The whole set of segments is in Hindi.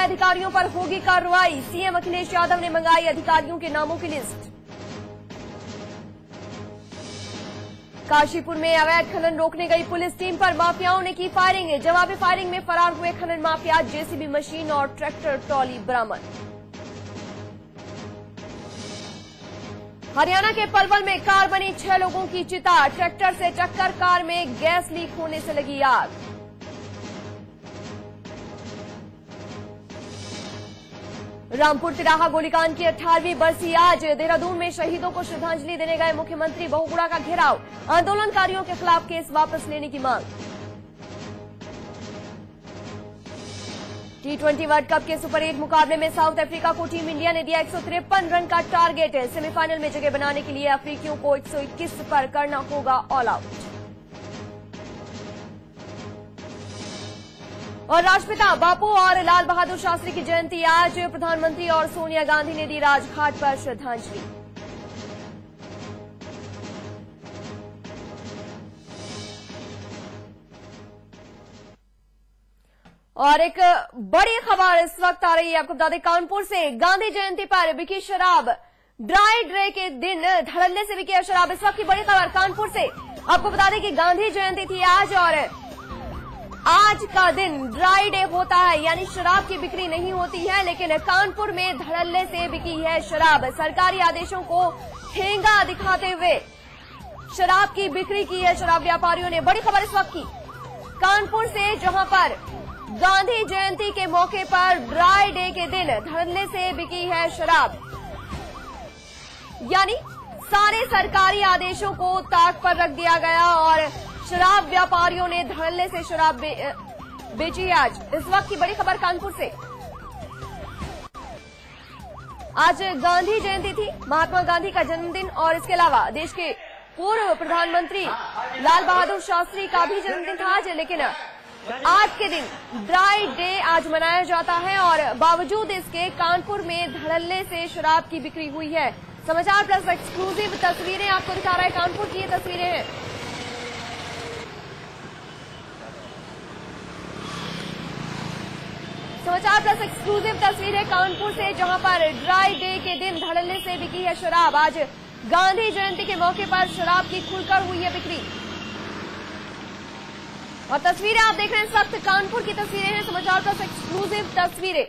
अधिकारियों पर होगी कार्रवाई। सीएम अखिलेश यादव ने मंगाई अधिकारियों के नामों की लिस्ट। काशीपुर में अवैध खनन रोकने गई पुलिस टीम पर माफियाओं ने की फायरिंग। जवाबी फायरिंग में फरार हुए खनन माफिया, जेसीबी मशीन और ट्रैक्टर ट्रॉली बरामद। हरियाणा के पलवल में कार बनी 6 लोगों की चिता। ट्रैक्टर से टक्कर, कार में गैस लीक होने से लगी आग। रामपुर तिराहा गोलीकांड की 18वीं बरसी आज। देहरादून में शहीदों को श्रद्धांजलि देने गए मुख्यमंत्री, बहुगुणा का घेराव। आंदोलनकारियों के खिलाफ केस वापस लेने की मांग। T20 वर्ल्ड कप के सुपर 8 मुकाबले में साउथ अफ्रीका को टीम इंडिया ने दिया 153 रन का टारगेट। सेमीफाइनल में जगह बनाने के लिए अफ्रीकियों को 121 पर करना होगा ऑल आउट। और राष्ट्रपिता बापू और लाल बहादुर शास्त्री की जयंती आज। प्रधानमंत्री और सोनिया गांधी ने दी राजघाट पर श्रद्धांजलि। और एक बड़ी खबर इस वक्त आ रही है, आपको बता दें कानपुर से गांधी जयंती पर बिकी शराब। ड्राई डे के दिन धड़ल्ले से बिकी शराब। इस वक्त की बड़ी खबर कानपुर से, आपको बता दें कि गांधी जयंती थी आज और आज का दिन ड्राई डे होता है, यानी शराब की बिक्री नहीं होती है, लेकिन कानपुर में धड़ल्ले से बिकी है शराब। सरकारी आदेशों को ठेंगा दिखाते हुए शराब की बिक्री की है शराब व्यापारियों ने। बड़ी खबर इस वक्त की कानपुर से, जहां पर गांधी जयंती के मौके पर ड्राई डे के दिन धड़ल्ले से बिकी है शराब, यानी सारे सरकारी आदेशों को ताक पर रख दिया गया और शराब व्यापारियों ने धड़ल्ले से शराब बेची है आज। इस वक्त की बड़ी खबर कानपुर से। आज गांधी जयंती थी, महात्मा गांधी का जन्मदिन, और इसके अलावा देश के पूर्व प्रधानमंत्री लाल बहादुर शास्त्री का भी जन्मदिन था आज। लेकिन आज के दिन ड्राई डे आज मनाया जाता है और बावजूद इसके कानपुर में धड़ल्ले से शराब की बिक्री हुई है। समाचार प्लस एक्सक्लूसिव तस्वीरें आपको दिखा रहा है, कानपुर की ये तस्वीरें हैं। समाचार प्लस एक्सक्लूसिव तस्वीरें कानपुर से, जहां पर ड्राई डे के दिन धड़ल्ले से बिकी है शराब। आज गांधी जयंती के मौके पर शराब की खुलकर हुई है बिक्री। और तस्वीरें आप देख रहे हैं इस वक्त कानपुर की तस्वीरें हैं, समाचार प्लस एक्सक्लूसिव तस्वीरें।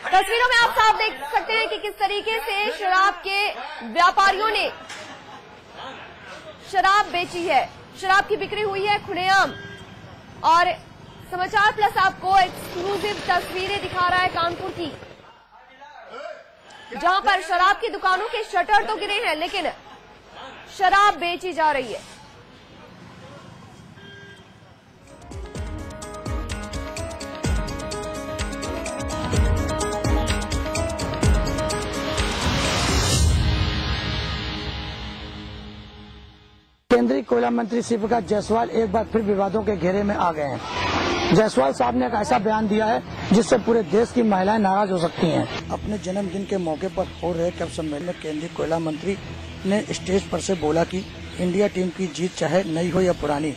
तस्वीरों में आप साफ देख सकते हैं कि किस तरीके से शराब के व्यापारियों ने शराब बेची है, शराब की बिक्री हुई है खुलेआम। और समाचार प्लस आपको एक्सक्लूसिव तस्वीरें दिखा रहा है कानपुर की, जहां पर शराब की दुकानों के शटर तो गिरे हैं, लेकिन शराब बेची जा रही है। केंद्रीय कोयला मंत्री श्री प्रकाश जायसवाल एक बार फिर विवादों के घेरे में आ गए हैं। जायसवाल साहब ने एक ऐसा बयान दिया है जिससे पूरे देश की महिलाएं नाराज हो सकती हैं। अपने जन्मदिन के मौके पर हो रहे कप सम्मेलन में केंद्रीय कोयला मंत्री ने स्टेज पर से बोला कि इंडिया टीम की जीत चाहे नई हो या पुरानी,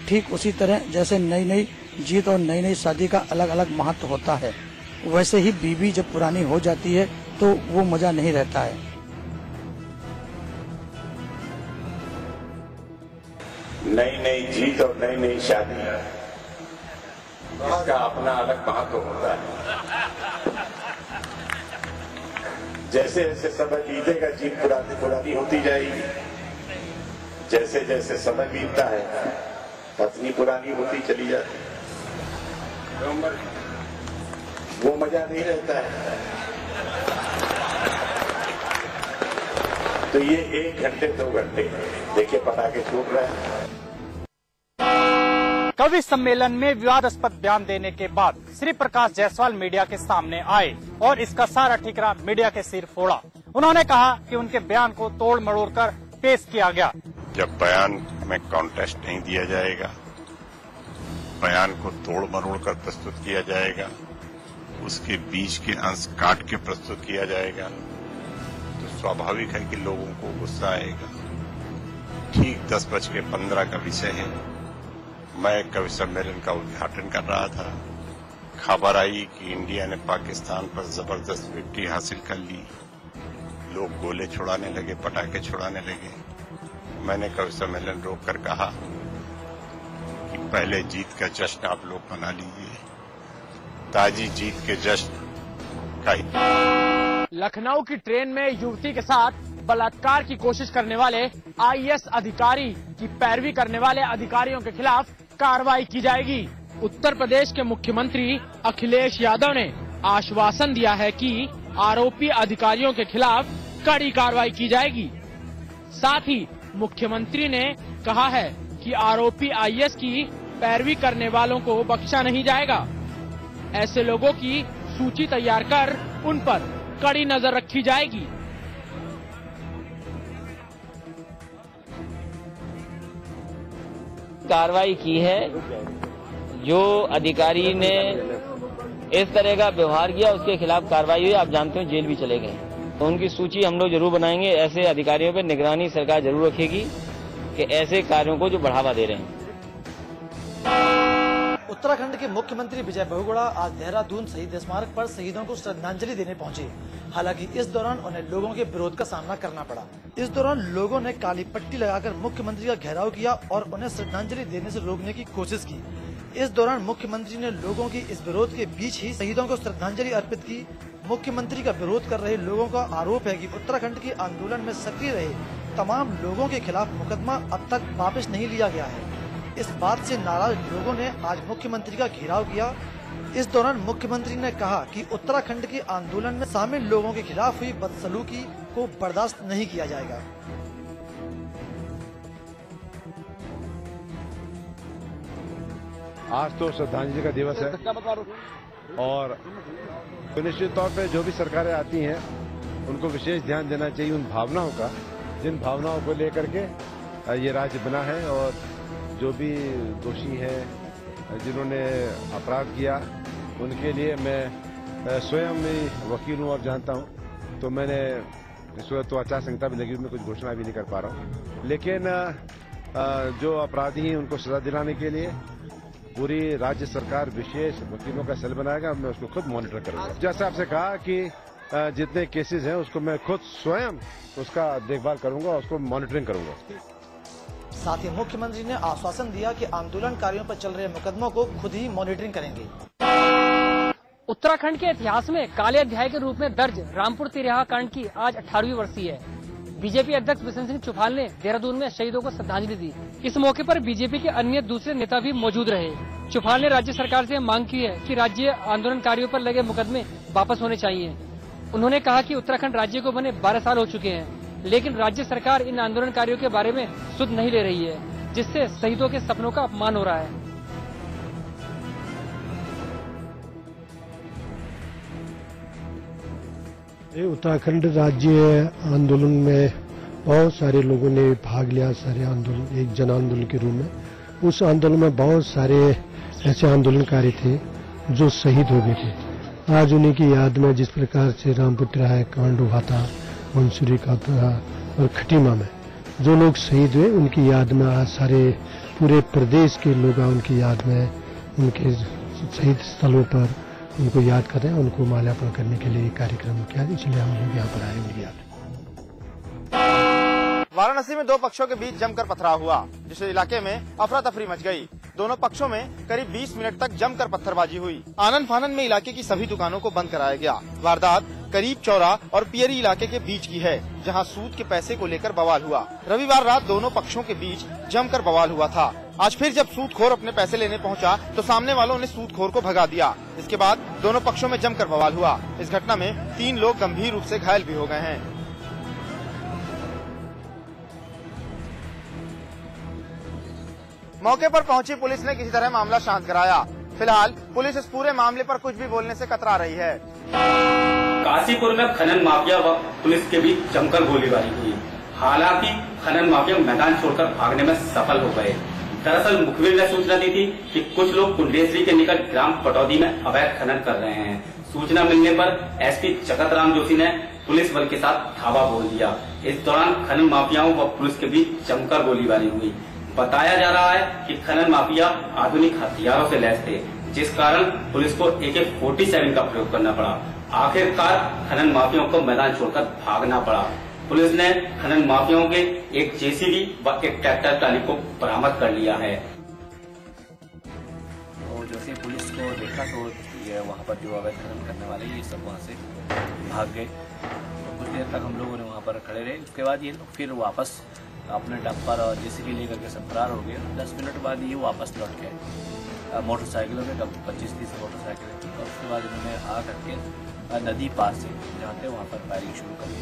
ठीक उसी तरह जैसे नई नई जीत और नई नई शादी का अलग अलग महत्व होता है, वैसे ही बीवी जब पुरानी हो जाती है तो वो मजा नहीं रहता है। नई नई जीत और नई नई शादी, इसका अपना अलग महत्व होता है। जैसे जैसे समय बीतेगा जीत पुरानी पुरानी होती जाएगी, जैसे जैसे समय बीतता है पत्नी पुरानी होती चली जाती है, वो मजा नहीं रहता है। तो ये 1 घंटे 2 घंटे देखिए पटाखे छूट रहे हैं। कवि सम्मेलन में विवादास्पद बयान देने के बाद श्री प्रकाश जायसवाल मीडिया के सामने आए और इसका सारा ठिकरा मीडिया के सिर फोड़ा। उन्होंने कहा कि उनके बयान को तोड़ मरोड़ कर पेश किया गया। जब बयान में कॉन्टेस्ट नहीं दिया जाएगा, बयान को तोड़ मरोड़ कर प्रस्तुत किया जाएगा, उसके बीच के अंश काट के प्रस्तुत किया जाएगा, तो स्वाभाविक है कि लोगों को गुस्सा आएगा। ठीक 10:15 का विषय है, मैं कवि सम्मेलन का उद्घाटन कर रहा था। खबर आई कि इंडिया ने पाकिस्तान पर जबरदस्त विक्ट्री हासिल कर ली। लोग गोले छुड़ाने लगे, पटाखे छुड़ाने लगे। मैंने कवि सम्मेलन रोककर कहा कि पहले जीत का जश्न आप लोग मना लीजिए, ताजी जीत के जश्न का ही। लखनऊ की ट्रेन में युवती के साथ बलात्कार की कोशिश करने वाले आईएएस अधिकारी की पैरवी करने वाले अधिकारियों के खिलाफ कार्रवाई की जाएगी। उत्तर प्रदेश के मुख्यमंत्री अखिलेश यादव ने आश्वासन दिया है कि आरोपी अधिकारियों के खिलाफ कड़ी कार्रवाई की जाएगी। साथ ही मुख्यमंत्री ने कहा है कि आरोपी आईएएस की पैरवी करने वालों को बख्शा नहीं जाएगा। ऐसे लोगों की सूची तैयार कर उन पर कड़ी नजर रखी जाएगी। कार्रवाई की है। जो अधिकारी ने इस तरह का व्यवहार किया उसके खिलाफ कार्रवाई हुई। आप जानते हो जेल भी चले गए, तो उनकी सूची हम लोग जरूर बनाएंगे। ऐसे अधिकारियों पर निगरानी सरकार जरूर रखेगी कि ऐसे कार्यों को जो बढ़ावा दे रहे हैं। उत्तराखंड के मुख्यमंत्री विजय बहुगुणा आज देहरादून शहीद स्मारक पर शहीदों को श्रद्धांजलि देने पहुंचे। हालांकि इस दौरान उन्हें लोगों के विरोध का सामना करना पड़ा। इस दौरान लोगों ने काली पट्टी लगाकर मुख्यमंत्री का घेराव किया और उन्हें श्रद्धांजलि देने से रोकने की कोशिश की। इस दौरान मुख्यमंत्री ने लोगों की इस विरोध के बीच ही शहीदों को श्रद्धांजलि अर्पित की। मुख्यमंत्री का विरोध कर रहे लोगों का आरोप है कि उत्तराखंड के आंदोलन में सक्रिय रहे तमाम लोगों के खिलाफ मुकदमा अब तक वापस नहीं लिया गया है। इस बात से नाराज लोगों ने आज मुख्यमंत्री का घेराव किया। इस दौरान मुख्यमंत्री ने कहा कि उत्तराखंड के आंदोलन में शामिल लोगों के खिलाफ हुई बदसलूकी को बर्दाश्त नहीं किया जाएगा। आज तो श्रद्धांजलि का दिवस है और सुनिश्चित तौर पे जो भी सरकारें आती हैं उनको विशेष ध्यान देना चाहिए उन भावनाओं का, जिन भावनाओं को लेकर के ये राज्य बना है। और जो भी दोषी हैं, जिन्होंने अपराध किया, उनके लिए मैं स्वयं वकील हूँ और जानता हूँ। तो मैंने इस वक्त तो आचार संहिता भी लगी हुई, मैं कुछ घोषणा भी नहीं कर पा रहा हूँ। लेकिन जो अपराधी हैं उनको सजा दिलाने के लिए पूरी राज्य सरकार विशेष वकीलों का सेल बनाएगा। मैं उसको खुद मॉनिटर करूंगा। जैसे आपसे कहा कि जितने केसेस हैं उसको मैं खुद स्वयं उसका देखभाल करूंगा, उसको मॉनिटरिंग करूंगा। साथ ही मुख्यमंत्री ने आश्वासन दिया कि आंदोलनकारियों पर चल रहे मुकदमों को खुद ही मॉनिटरिंग करेंगे। उत्तराखंड के इतिहास में काले अध्याय के रूप में दर्ज रामपुर तिरेहा कांड की आज 18वीं बरसी है। बीजेपी अध्यक्ष बिशन सिंह चुफाल ने देहरादून में शहीदों को श्रद्धांजलि दी। इस मौके पर बीजेपी के अन्य दूसरे नेता भी मौजूद रहे। चुफाल ने राज्य सरकार से मांग की है कि राज्य आंदोलनकारियों पर लगे मुकदमे वापस होने चाहिए। उन्होंने कहा कि उत्तराखंड राज्य को बने 12 साल हो चुके हैं, लेकिन राज्य सरकार इन आंदोलनकारियों के बारे में सुध नहीं ले रही है, जिससे शहीदों के सपनों का अपमान हो रहा है। उत्तराखंड राज्य आंदोलन में बहुत सारे लोगों ने भाग लिया, सारे आंदोलन एक जन आंदोलन के रूप में। उस आंदोलन में बहुत सारे ऐसे आंदोलनकारी थे जो शहीद हो गए थे। आज उन्हीं की याद में जिस प्रकार से रामपुर तिराहा कांड हुआ था, मंसूरी का और खटीमा में जो लोग शहीद हुए, उनकी याद में आज सारे पूरे प्रदेश के लोग उनकी याद में उनके शहीद स्थलों पर उनको याद कर रहे हैं। उनको माल्यार्पण करने के लिए कार्यक्रम किया, इसलिए हम लोग यहाँ पर आए उनकी याद। वाराणसी में दो पक्षों के बीच जमकर पथराव हुआ, जिससे इलाके में अफरा तफरी मच गई। दोनों पक्षों में करीब 20 मिनट तक जमकर पत्थरबाजी हुई। आनन फानन में इलाके की सभी दुकानों को बंद कराया गया। वारदात करीब चौरा और पियरी इलाके के बीच की है, जहां सूद के पैसे को लेकर बवाल हुआ। रविवार रात दोनों पक्षों के बीच जमकर बवाल हुआ था। आज फिर जब सूदखोर अपने पैसे लेने पहुंचा तो सामने वालों ने सूदखोर को भगा दिया। इसके बाद दोनों पक्षों में जमकर बवाल हुआ। इस घटना में 3 लोग गंभीर रूप से घायल भी हो गए हैं। मौके पर पहुंची पुलिस ने किसी तरह मामला शांत कराया। फिलहाल पुलिस इस पूरे मामले पर कुछ भी बोलने से कतरा रही है। काशीपुर में खनन माफिया व पुलिस के बीच जमकर गोलीबारी हुई। हालांकि खनन माफिया मैदान छोड़कर भागने में सफल हो गए। दरअसल मुखबिर ने सूचना दी थी कि कुछ लोग कुंडेसरी के निकट ग्राम पटौदी में अवैध खनन कर रहे हैं। सूचना मिलने पर एसपी जगत राम जोशी ने पुलिस बल के साथ धावा बोल दिया। इस दौरान खनन माफियाओं व पुलिस के बीच जमकर गोलीबारी हुई। बताया जा रहा है कि खनन माफिया आधुनिक हथियारों से लैस थे, जिस कारण पुलिस को AK-47 का प्रयोग करना पड़ा। आखिरकार खनन माफियाओं को मैदान छोड़कर भागना पड़ा। पुलिस ने खनन माफियाओं के एक JCB व एक ट्रैक्टर ट्राली को बरामद कर लिया है। और जैसे पुलिस को देखा तो ये वहाँ पर जो अवैध खनन करने वाले ये सब वहाँ से भाग गए। तो कुछ देर तक हम लोगों ने वहाँ पर खड़े रहे। उसके बाद ये लोग फिर वापस अपने डंपर और JCB लेकर के सब फरार हो गए। 10 मिनट बाद ये वापस लौट गए मोटरसाइकिलों में, कब 25-30 मोटरसाइकिलें थी। और उसके बाद इन्होंने आ करके नदी पार से जहाँ थे वहाँ पर फायरिंग शुरू कर दी।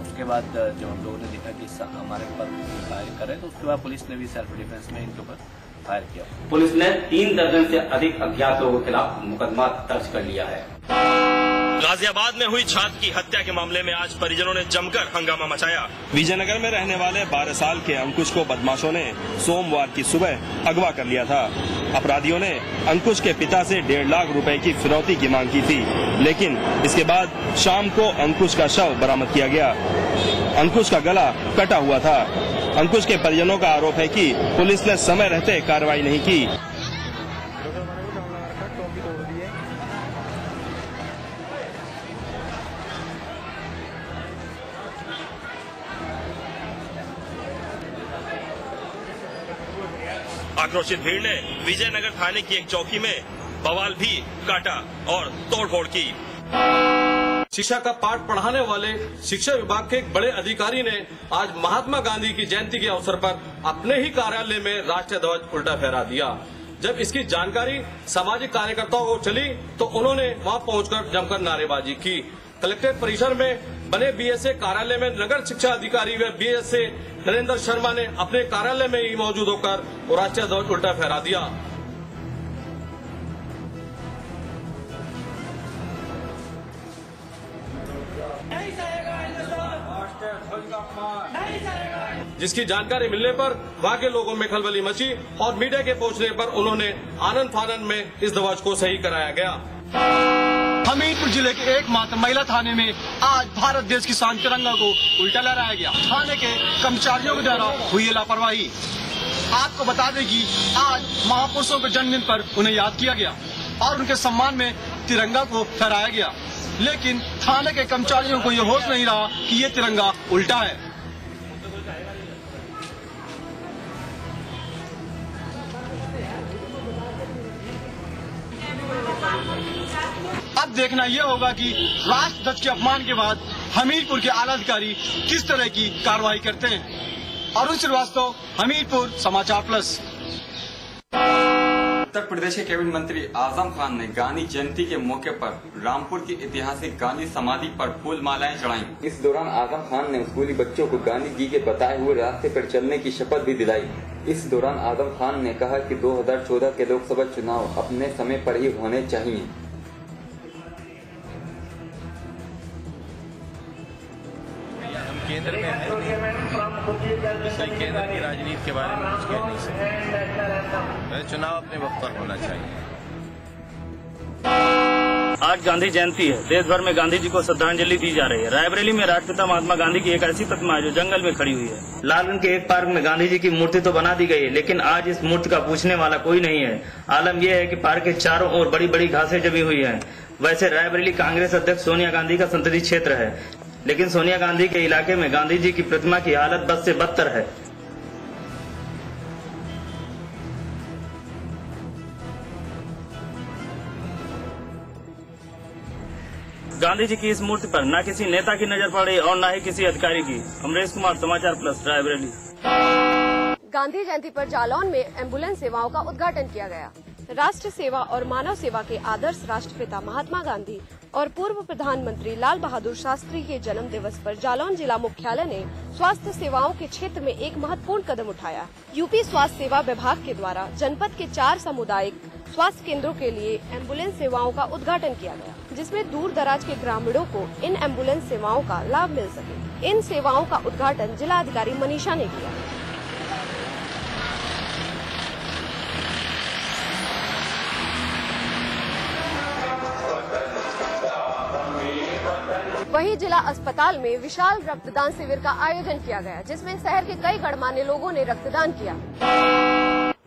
उसके बाद जब हम लोगों ने देखा कि हमारे ऊपर फायरिंग कर रहे हैं, तो उसके बाद पुलिस ने भी सेल्फ डिफेंस में इनके ऊपर फायर किया। पुलिस ने 3 दर्जन से अधिक अज्ञात लोगों के खिलाफ मुकदमा दर्ज कर लिया है। गाजियाबाद में हुई छात्र की हत्या के मामले में आज परिजनों ने जमकर हंगामा मचाया। विजयनगर में रहने वाले 12 साल के अंकुश को बदमाशों ने सोमवार की सुबह अगवा कर लिया था। अपराधियों ने अंकुश के पिता से 1.5 लाख रुपए की फिरौती की मांग की थी, लेकिन इसके बाद शाम को अंकुश का शव बरामद किया गया। अंकुश का गला कटा हुआ था। अंकुश के परिजनों का आरोप है कि पुलिस ने समय रहते कार्रवाई नहीं की। आक्रोशित भीड़ ने विजयनगर थाने की एक चौकी में बवाल भी काटा और तोड़फोड़ की। शिक्षा का पाठ पढ़ाने वाले शिक्षा विभाग के एक बड़े अधिकारी ने आज महात्मा गांधी की जयंती के अवसर पर अपने ही कार्यालय में राष्ट्रीय ध्वज उल्टा फहरा दिया। जब इसकी जानकारी सामाजिक कार्यकर्ताओं को चली तो उन्होंने वहां पहुंचकर जमकर नारेबाजी की। कलेक्ट्रेट परिसर में बने BSA कार्यालय में नगर शिक्षा अधिकारी व BSA नरेंद्र शर्मा ने अपने कार्यालय में ही मौजूद होकर राष्ट्रीय ध्वज उल्टा फहरा दिया। जिसकी जानकारी मिलने पर वहां के लोगों में खलबली मची और मीडिया के पहुंचने पर उन्होंने आनन फानन में इस ध्वज को सही कराया गया। हमीरपुर जिले के एकमात्र महिला थाने में आज भारत देश की शान तिरंगा को उल्टा लहराया गया। थाने के कर्मचारियों के द्वारा हुई लापरवाही। आपको बता दें कि आज महापुरुषों के जन्मदिन पर उन्हें याद किया गया और उनके सम्मान में तिरंगा को फहराया गया, लेकिन थाने के कर्मचारियों को ये होश नहीं रहा कि ये तिरंगा उल्टा है। अब देखना यह होगा कि राष्ट्र ध्वज के अपमान के बाद हमीरपुर के आला अधिकारी किस तरह की कार्रवाई करते हैं। अरुण श्रीवास्तव, हमीरपुर, समाचार प्लस। उत्तर प्रदेश के कैबिनेट मंत्री आजम खान ने गांधी जयंती के मौके पर रामपुर की ऐतिहासिक गांधी समाधि पर फूल मालाएं चढ़ाई। इस दौरान आजम खान ने स्कूली बच्चों को गांधी जी के बताए हुए रास्ते पर चलने की शपथ भी दिलाई। इस दौरान आजम खान ने कहा कि 2014 के लोकसभा चुनाव अपने समय पर ही होने चाहिए। केंद्र में है, केंद्र की राजनीति के बारे में कुछ कह नहीं सकते। चुनाव अपने वक्त पर होना चाहिए। आज गांधी जयंती है। देश भर में गांधी जी को श्रद्धांजलि दी जा रही है। रायबरेली में राष्ट्रपिता महात्मा गांधी की एक ऐसी प्रतिमा है जो जंगल में खड़ी हुई है। लालगंज के एक पार्क में गांधी जी की मूर्ति तो बना दी गई है, लेकिन आज इस मूर्ति का पूछने वाला कोई नहीं है। आलम यह है कि पार्क के चारों ओर बड़ी बड़ी घासें जमी हुई है। वैसे रायबरेली कांग्रेस अध्यक्ष सोनिया गांधी का संसदीय क्षेत्र है, लेकिन सोनिया गांधी के इलाके में गांधी जी की प्रतिमा की हालत बद से बदतर है। गांधी जी की इस मूर्ति पर न किसी नेता की नजर पड़ रही और न ही किसी अधिकारी की। अमरेश कुमार, समाचार प्लस, रायबरेली। गांधी जयंती पर जालौन में एम्बुलेंस सेवाओं का उद्घाटन किया गया। राष्ट्र सेवा और मानव सेवा के आदर्श राष्ट्रपिता महात्मा गांधी और पूर्व प्रधानमंत्री लाल बहादुर शास्त्री के जन्म दिवस पर जालौन जिला मुख्यालय ने स्वास्थ्य सेवाओं के क्षेत्र में एक महत्वपूर्ण कदम उठाया। यूपी स्वास्थ्य सेवा विभाग के द्वारा जनपद के 4 सामुदायिक स्वास्थ्य केंद्रों के लिए एम्बुलेंस सेवाओं का उद्घाटन किया गया, जिसमें दूर दराज के ग्रामीणों को इन एम्बुलेंस सेवाओं का लाभ मिल सके। इन सेवाओं का उद्घाटन जिला अधिकारी मनीषा ने किया। वहीं जिला अस्पताल में विशाल रक्तदान शिविर का आयोजन किया गया, जिसमें शहर के कई गणमान्य लोगों ने रक्तदान किया।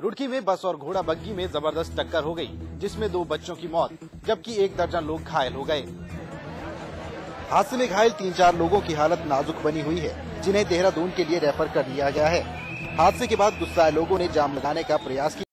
रुड़की में बस और घोड़ा बग्गी में जबरदस्त टक्कर हो गई, जिसमें 2 बच्चों की मौत जबकि 1 दर्जन लोग घायल हो गए। हादसे में घायल 3-4 लोगों की हालत नाजुक बनी हुई है, जिन्हें देहरादून के लिए रेफर कर दिया गया है। हादसे के बाद गुस्साए लोगों ने जाम लगाने का प्रयास किया।